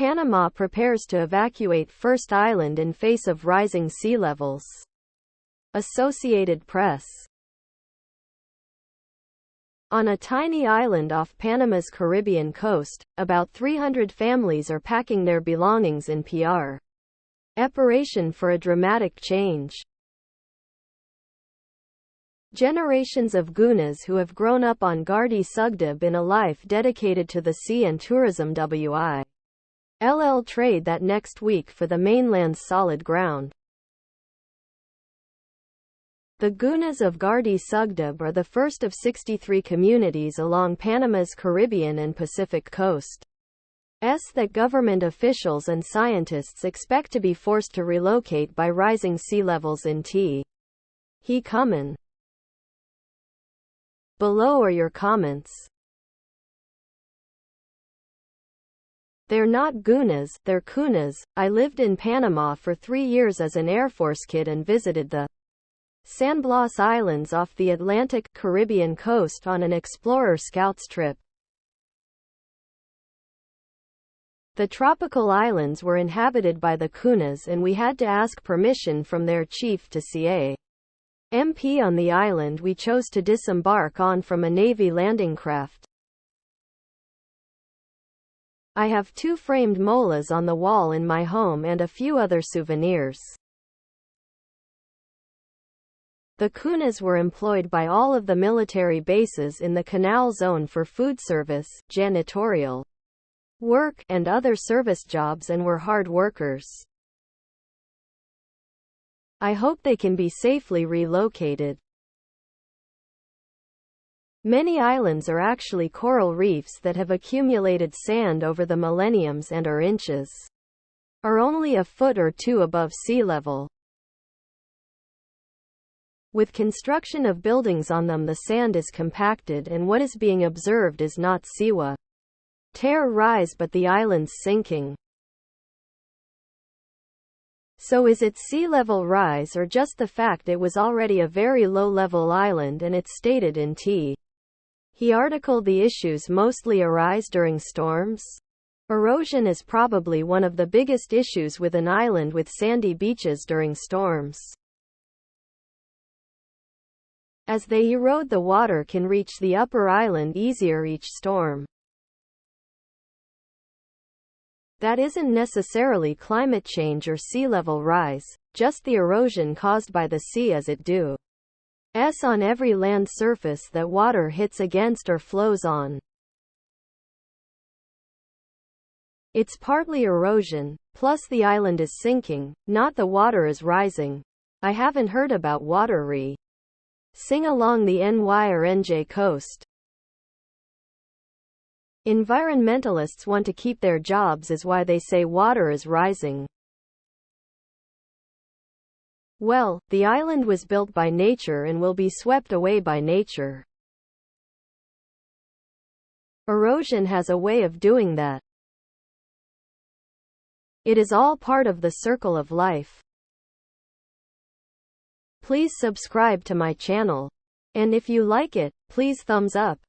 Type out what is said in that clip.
Panama prepares to evacuate first island in face of rising sea levels. Associated Press. On a tiny island off Panama's Caribbean coast, about 300 families are packing their belongings in preparation for a dramatic change. Generations of Gunas who have grown up on Gardi Sugdab in a life dedicated to the sea and tourism will trade that next week for the mainland's solid ground. The Gunas of Gardi Sugdab are the first of 63 communities along Panama's Caribbean and Pacific coast. That government officials and scientists expect to be forced to relocate by rising sea levels in He Common. Below are your comments. They're not Gunas, they're Kunas. I lived in Panama for 3 years as an Air Force kid and visited the San Blas Islands off the Atlantic, Caribbean coast on an Explorer Scouts trip. The tropical islands were inhabited by the Kunas and we had to ask permission from their chief to see a MP on the island we chose to disembark on from a Navy landing craft. I have 2 framed molas on the wall in my home and a few other souvenirs. The Kunas were employed by all of the military bases in the Canal Zone for food service, janitorial work, and other service jobs and were hard workers. I hope they can be safely relocated. Many islands are actually coral reefs that have accumulated sand over the millenniums and are only a foot or 2 above sea level. With construction of buildings on them, the sand is compacted and what is being observed is not sea rise but the island's sinking. So is it sea level rise or just the fact it was already a very low-level island and it's stated in He article the issues mostly arise during storms? Erosion is probably one of the biggest issues with an island with sandy beaches during storms. As they erode, the water can reach the upper island easier each storm. That isn't necessarily climate change or sea level rise, just the erosion caused by the sea as it does on every land surface that water hits against or flows on. It's partly erosion, plus the island is sinking, not the water is rising. I haven't heard about water rising along the NY or NJ coast. Environmentalists want to keep their jobs is why they say water is rising. Well, the island was built by nature and will be swept away by nature. Erosion has a way of doing that. It is all part of the circle of life. Please subscribe to my channel. And if you like it, please thumbs up.